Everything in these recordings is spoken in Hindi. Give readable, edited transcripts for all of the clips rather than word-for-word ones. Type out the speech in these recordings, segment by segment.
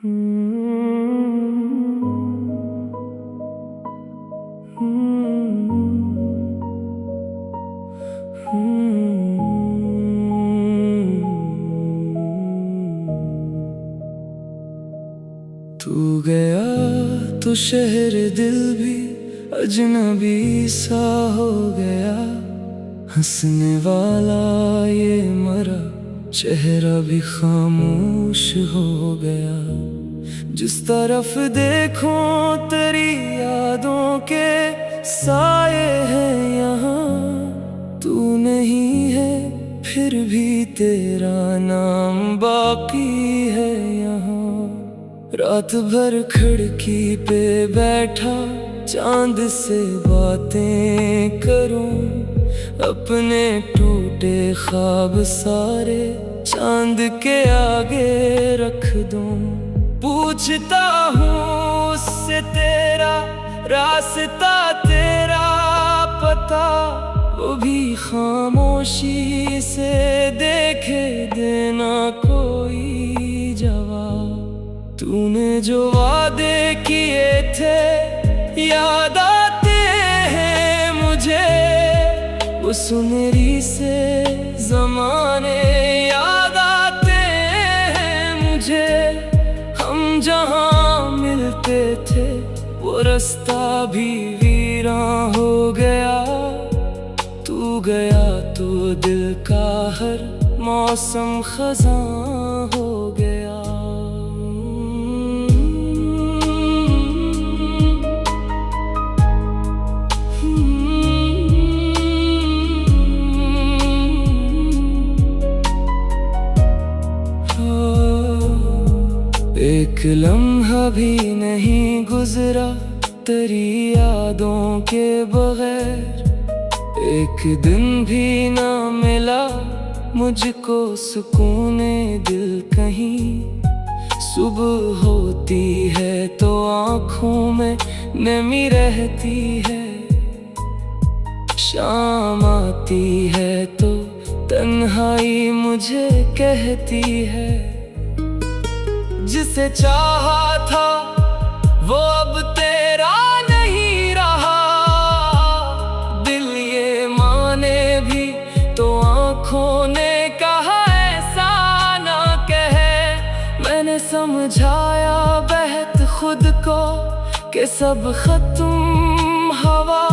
तू गया तो शहर दिल भी अजनबी सा हो गया। हंसने वाला ये मरा, चेहरा भी खामोश हो गया। जिस तरफ देखो तेरी यादों के साए हैं यहाँ। तू नहीं है फिर भी तेरा नाम बाकी है यहाँ। रात भर खिड़की पे बैठा चांद से बातें करूं। अपने टूटे ख्वाब सारे चांद के आगे रख दूं। पूछता हूँ उससे तेरा रास्ता, तेरा पता। वो भी खामोशी से देखे देना कोई जवाब। तूने जो वादे किए थे याद आते हैं मुझे। वो सुनहरी से ज़माने याद आते हैं मुझे। हम जहाँ मिलते थे वो रास्ता भी वीरान हो गया। तू गया तो दिल का हर मौसम खज़ां हो गया। एक लम्हा भी नहीं गुजरा तेरी यादों के बगैर। एक दिन भी ना मिला मुझको सुकूने दिल कहीं। सुबह होती है तो आँखों में नमी रहती है। शाम आती है तो तन्हाई मुझे कहती है। जिसे चाहा था वो अब तेरा नहीं रहा। दिल ये माने भी तो आँखों ने कहा ऐसा ना कहे। मैंने समझाया बहत खुद को कि सब खत्म हवा।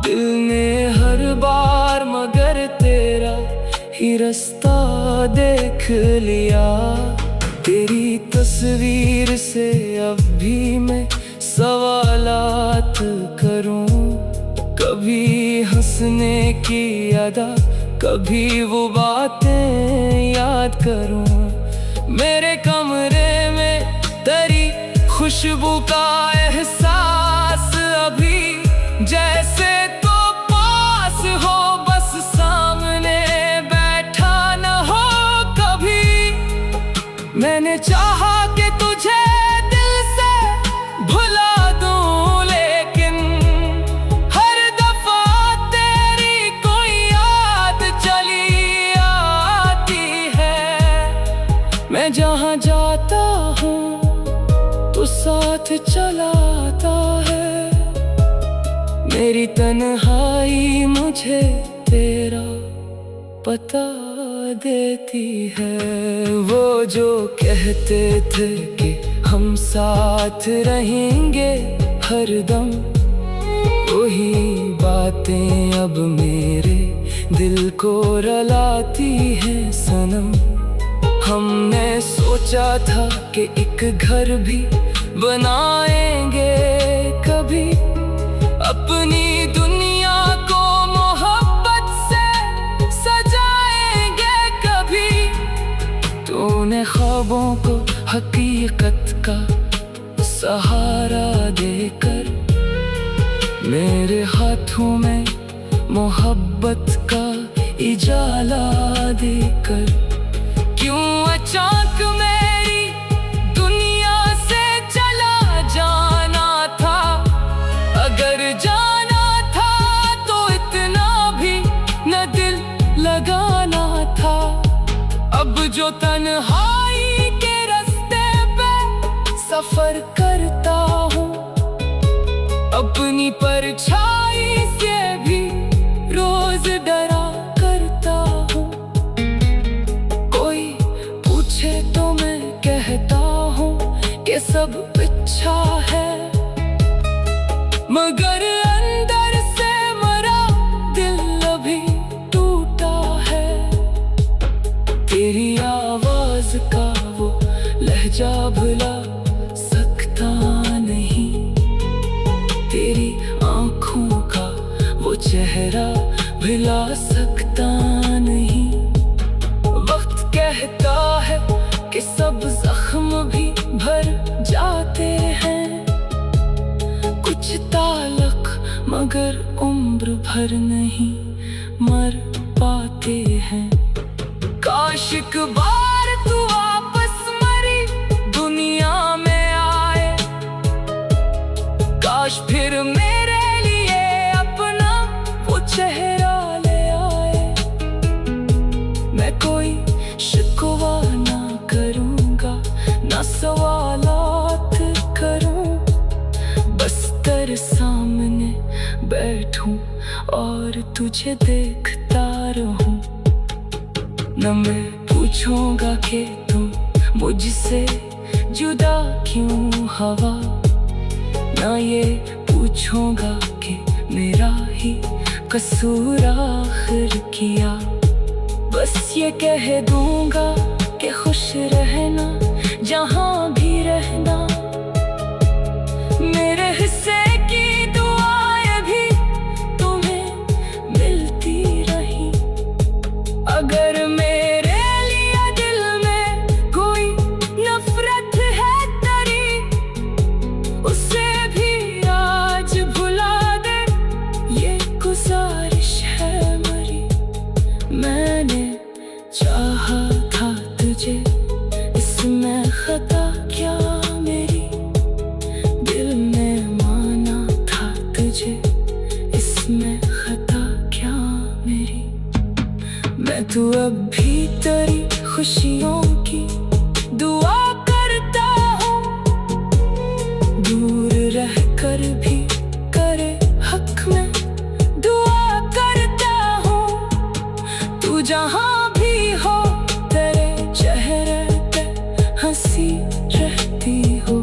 दिल ने हर बार मगर तेरा ही रास्ता देख लिया। तेरी तस्वीर से अब भी मैं सवालात करूं। कभी हंसने की अदा, कभी वो बातें याद करूं। मेरे कमरे में तेरी खुशबू का एहसास अभी जैसे तो पास हो, बस सामने बैठा न हो कभी। मैंने चाहा कि तुझे दिल से भुला दूं, लेकिन हर दफा तेरी कोई याद चली आती है। मैं जहाँ जाता हूँ तो साथ चलाता है। मेरी तन्हाई मुझे तेरा पता देती है। वो जो कहते थे कि हम साथ रहेंगे हरदम, वही बातें अब मेरे दिल को रुलाती हैं सनम। हमने सोचा था कि एक घर भी बनाएंगे कभी। अपनी दुनिया को मोहब्बत से सजाएंगे कभी। तूने ख्वाबों को हकीकत का सहारा देकर, मेरे हाथों में मोहब्बत का इजाला देकर, क्यों अचानक मेरी दुनिया से चला जाना था। अगर जाना था तो इतना भी न दिल लगाना था। अब जो तन्हाई के रास्ते पे सफर करता हूँ, अपनी परछाई से भी रोज डरा करता हूँ। कोई पूछे तो मैं कहता हूँ कि सब अच्छा है, मगर अंदर से मरा दिल अभी टूटा है। तेरी आवाज का वो लहजा भुला सकता नहीं, तेरी आंखों का वो चेहरा भुला सकता नहीं। वक्त कहता है कि सब जख्म भी भर जाते हैं, कुछ ताल्लुक मगर उम्र भर नहीं मर पाते हैं। काश एक बार तू वापस मरी दुनिया में आए, काश फिर मेरे लिए अपना वो चेहरा ले आए। मैं कोई शिकवा ना करूँगा, ना सवालात करूँ, बस तेरे सामने बैठूं और तुझे देखता रहूं। न मैं पूछूंगा कि तुम मुझसे जुदा क्यों हवा, ना ये पूछूंगा कि मेरा ही कसूर आखिर किया। बस ये कह दूंगा कि खुश रहना जहां भी रहना, मेरे हिस्से की दुआएं भी तुम्हें मिलती रही। अगर मेरे लिए दिल में कोई नफरत है तेरी, उसे भी आज भुला दे, ये गुजारिश है मेरी। मैंने चाहा था तुझे, इसमें खता क्या मेरी, दिल ने माना था तुझे, इसमें खता क्या मेरी। मैं तो अब भी तेरी खुशियों की दुआ करता हूँ, दूर रहकर भी करे हक में दुआ करता हूँ। तू जहाँ भी हो तेरे चेहरे पे हंसी रहती हो,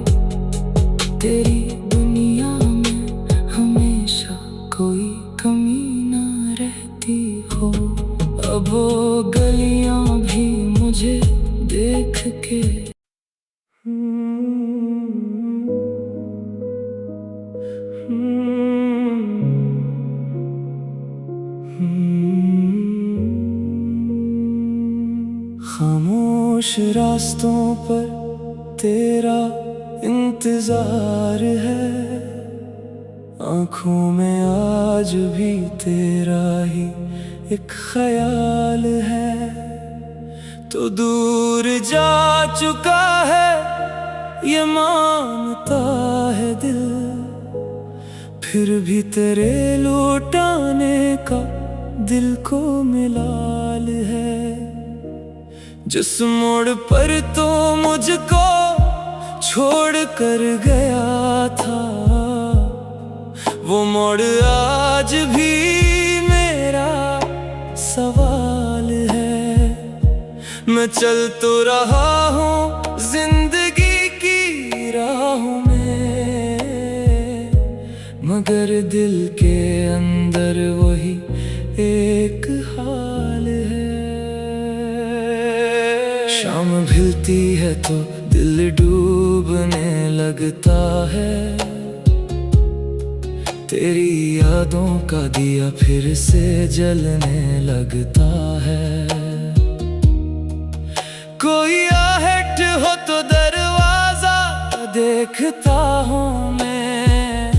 तेरी दुनिया में हमेशा कोई कमी ना रहती हो। अब वो गलियां भी मुझे देख के खामोश रास्तों पर तेरा इंतजार है, आँखों में आज भी तेरा ही एक ख्याल है। तो दूर जा चुका है ये मानता है दिल, फिर भी तेरे लौटाने का दिल को मिलाल है। जिस मोड़ पर तो मुझको छोड़ कर गया था, वो मोड़ आज भी मेरा सवाल है। मैं चल तो रहा हूँ जिंदगी की राहों में, मगर दिल के अंदर वही एक हाल है। शाम ढलती है तो दिल डूबने लगता है, तेरी यादों का दिया फिर से जलने लगता है। कोई आहट हो तो दरवाजा देखता हूँ मैं,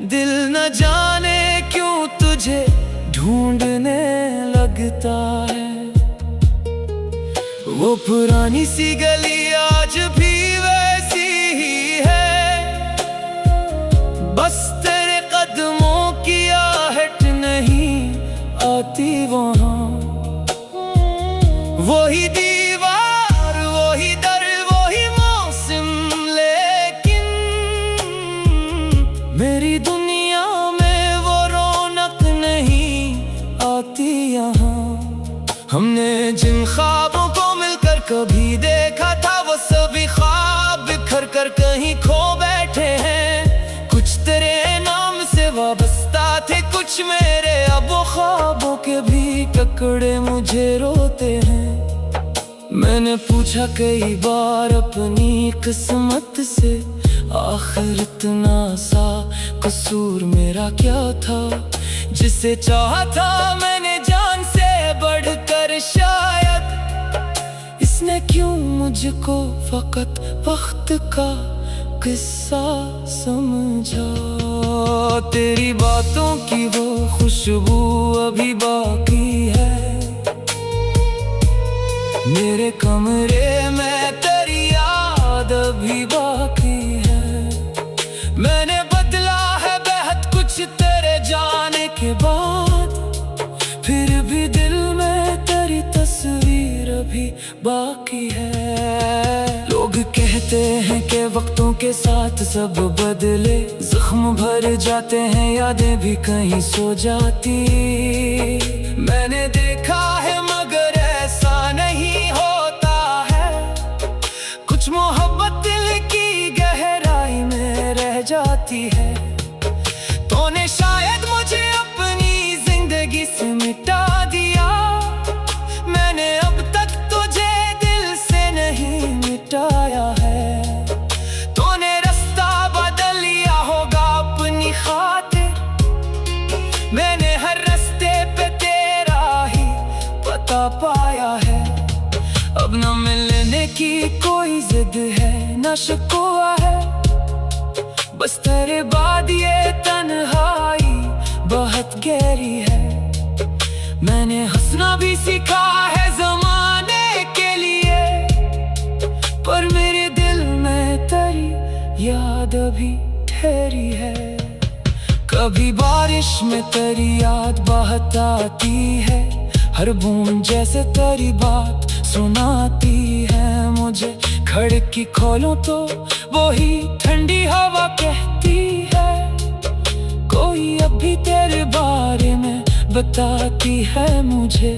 दिल न जाने क्यों तुझे ढूंढने लगता है। वो पुरानी सी गली आज भी वैसी ही है, बस तेरे कदमों की आहट नहीं आती वहाँ। वही दीवार वही दर वही मौसम ले मेरे अब ख्वाबों के भी टुकड़े मुझे रोते हैं। मैंने पूछा कई बार अपनी किस्मत से, आखिर इतना सा कसूर मेरा क्या था। जिसे चाहा था मैंने जान से बढ़कर शायद, इसने क्यों मुझको फकत वक्त का किस्सा समझा। तेरी बातों की वो खुशबू अभी बाकी है, मेरे कमरे में तेरी याद अभी बाकी है। मैंने बदला है बेहद कुछ तेरे जाने के बाद, फिर भी दिल में तेरी तस्वीर अभी बाकी है। लोग कहते हैं कि वक्तों के साथ सब बदले, जख्म भर जाते हैं यादें भी कहीं सो जाती। मैंने देखा है मगर ऐसा नहीं होता है, कुछ मोहब्बत दिल की गहराई में रह जाती है। तूने शायद मुझे अपनी जिंदगी से मिटा दिया, मैंने अब तक तुझे दिल से नहीं मिटाया है। तूने रास्ता बदल लिया होगा अपनी खातिर, मैंने हर रास्ते पे तेरा ही पता पाया है। अब न मिलने की कोई जिद है न शिकवा है, बस तेरे बाद ये तन्हाई बहुत गहरी है। मैंने हंसना भी सीखा है ज़माने के लिए, पर मेरे दिल में तेरी याद अभी ठहरी है। कभी बारिश में तेरी याद बहत आती है, हर बूंद जैसे तेरी बात सुनाती है मुझे। खिड़की खोलो तो वही ठंडी हवा कहती है, कोई अभी तेरे बारे में बताती है मुझे।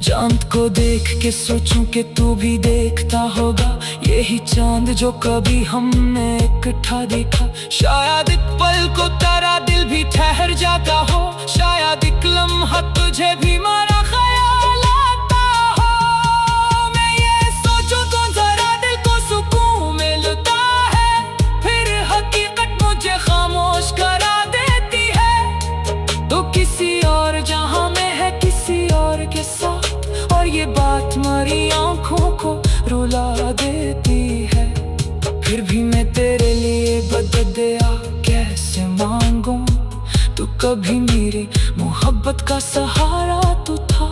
चांद को देख के सोचूं कि तू भी देखता होगा, यही चांद जो कभी हमने इकट्ठा देखा। शायद एक पल को तेरा दिल भी ठहर जाता हो, शायद एक लम्हा तुझे भी मारा ख्याल आता हो। मैं ये सोचूं तो जरा दिल को सुकून मिलता है, फिर हकीकत मुझे खामोश करा देती है। तो किसी और जहां में है किसी और के साथ, और ये बात मेरी आंखों को रुला देती है। फिर भी मैं तेरे लिए बददुआ कैसे मांगूं, तू कभी मेरी मोहब्बत का सहारा तो था।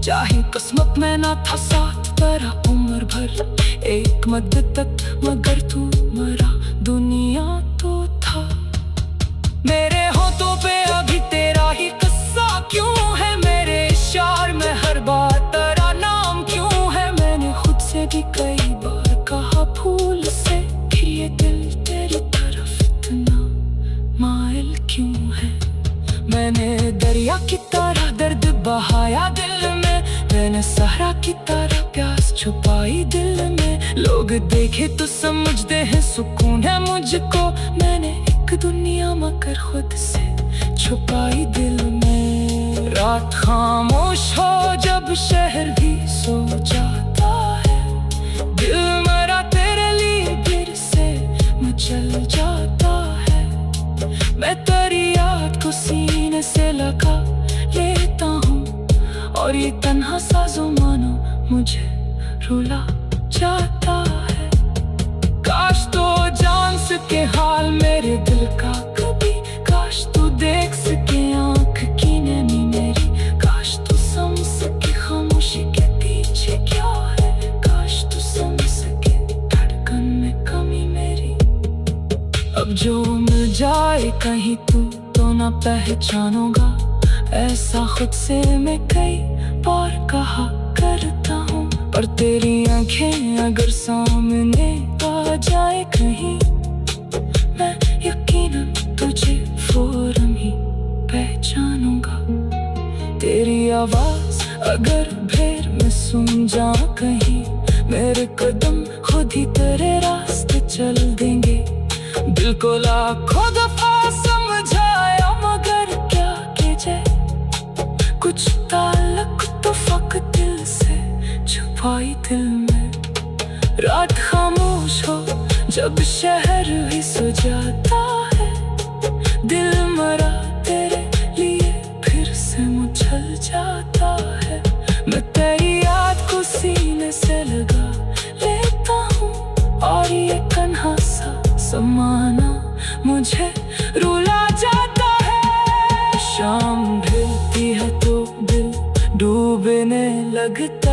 चाहे किस्मत में ना था साथ तेरा उम्र भर एक मदद तक, मगर तू मरा दुनिया तो था। मेरे होठों पे अभी तेरा ही किस्सा क्यों है, मेरे इशार में हर बात तेरा नाम क्यों है। मैंने खुद से भी कई बार कहा भूल से, फिर ये दिल तेरी तरफ इतना माइल क्यों है। मैंने दरिया की तरह दर्द बहाया दिल में, मैंने सहरा की तरह प्यास छुपाई दिल में। लोग देखे तो समझते हैं सुकून है मुझको, मैंने एक दुनिया मगर खुद से छुपाई दिल में। रात खामोश हो जब शहर भी सो जाता है, दिल मेरा तेरे लिए फिर से मचल जाता है। मैं तेरी याद को सीने से लगा लेता हूँ, और ये तन्हा सा ज़माना मुझे रुला जाता है। काश तो जान सके हाल मेरे दिल का कभी, काश तू देख सके आँख की नमी मेरी, काश तू समझ सके खामोशी के पीछे क्या है, काश तू समझ सके धड़कन में कमी मेरी। अब जो मिल जाए कहीं तू तो ना पहचानूंगा, ऐसा खुद से मैं कई बार कहा करता हूँ। पर तेरी आंखें अगर सामने आ जाए कहीं, मैं यकीनन तुझे फौरन ही पहचानूंगा। तेरी आवाज अगर फिर मैं सुन जाऊं कहीं, मेरे कदम खुद ही तेरे रास्ते चल देंगे। दिल को लाखों दफा समझाया मगर क्या ताल्लुक तो फक दिल से छुपाई दिल में। रात खामोश हो जब शहर भी सो जाता है, दिल मरा तेरे लिए फिर से मुझल जाता है। मैं तेरी याद को सीने से लगा लेता हूँ, और ये कन्हा सा समाना मुझे रुला जाता है। शाम ढलती है तो दिल डूबने लगता